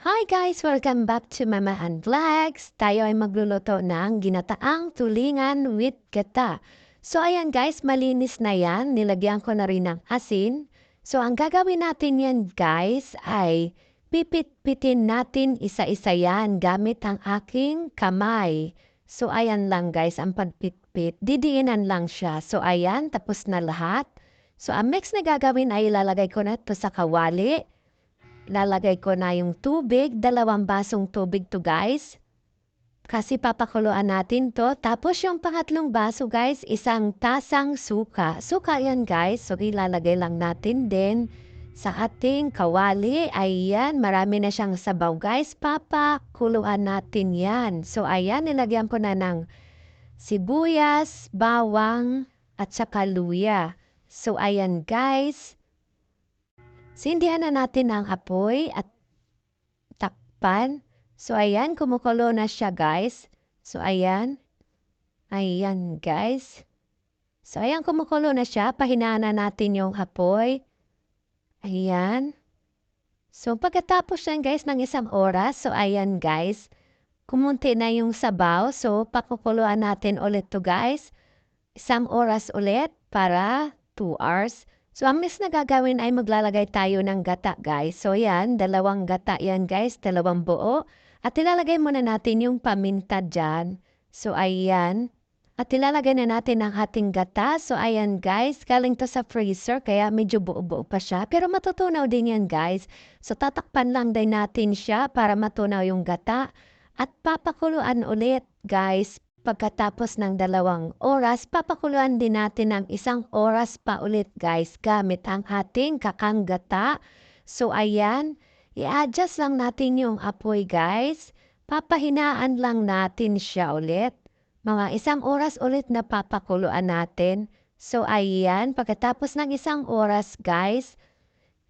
Hi guys! Welcome back to Mama and Vlogs. Tayo ay magluluto ng ginataang tulingan with gata. So ayan guys, malinis na yan. Nilagyan ko na rin ng asin. So ang gagawin natin yan guys ay pipit-pitin natin isa-isa yan gamit ang aking kamay. So ayan lang guys, ang pagpitpit. Didiinan lang siya. So ayan, tapos na lahat. So ang next na gagawin ay ilalagay ko na ito sa kawali. Lalagay ko na yung tubig, 2 basong tubig to guys. Kasi papakuluan natin to. Tapos yung pangatlong baso guys, 1 tasang suka. Suka yan guys. So ilalagay lang natin din sa ating kawali. Ayan, marami na siyang sabaw guys. Papakuluan natin yan. So ayan, nilagyan ko na ng sibuyas, bawang, at saka luya. So ayan guys. Sindihan na natin ang apoy at takpan. So, ayan, kumukulo na siya, guys. So, ayan. Ayan, guys. So, ayan, kumukulo na siya. Pahinaan na natin yung apoy. Ayan. So, pagkatapos yan, guys, ng 1 oras. So, ayan, guys. Kumunti na yung sabaw. So, pakukuluan natin ulit to, guys. 1 oras ulit para 2 hours. So, ang next na gagawin ay maglalagay tayo ng gata, guys. So, yan, 2 gata yan, guys, 2 buo. At ilalagay muna natin yung paminta dyan. So, ayan. At ilalagay na natin ang ating gata. So, ayan, guys, galing to sa freezer, kaya medyo buo-buo pa siya. Pero matutunaw din yan, guys. So, tatakpan lang din natin siya para matunaw yung gata. At papakuluan ulit, guys. Pagkatapos ng 2 oras, papakuluan din natin ng 1 oras pa ulit guys gamit ang ating kakanggata. So ayan, i-adjust lang natin yung apoy guys. Papahinaan lang natin siya ulit. Mga 1 oras ulit na papakuluan natin. So ayan, pagkatapos ng 1 oras guys,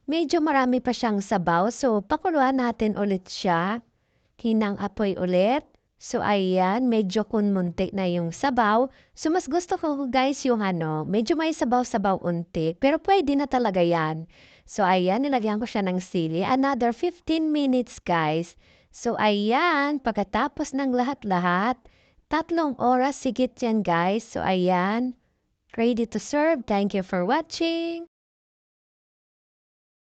medyo marami pa siyang sabaw. So pakuluan natin ulit siya. Hinang apoy ulit. So, ayan, medyo kunmunti na yung sabaw. So, mas gusto ko guys yung medyo may sabaw-sabaw unti. Pero pwede na talaga yan. So, ayan, nilagyan ko siya ng sili. Another 15 minutes guys. So, ayan, pagkatapos ng lahat-lahat, 3 oras sigit yan guys. So, ayan, ready to serve. Thank you for watching.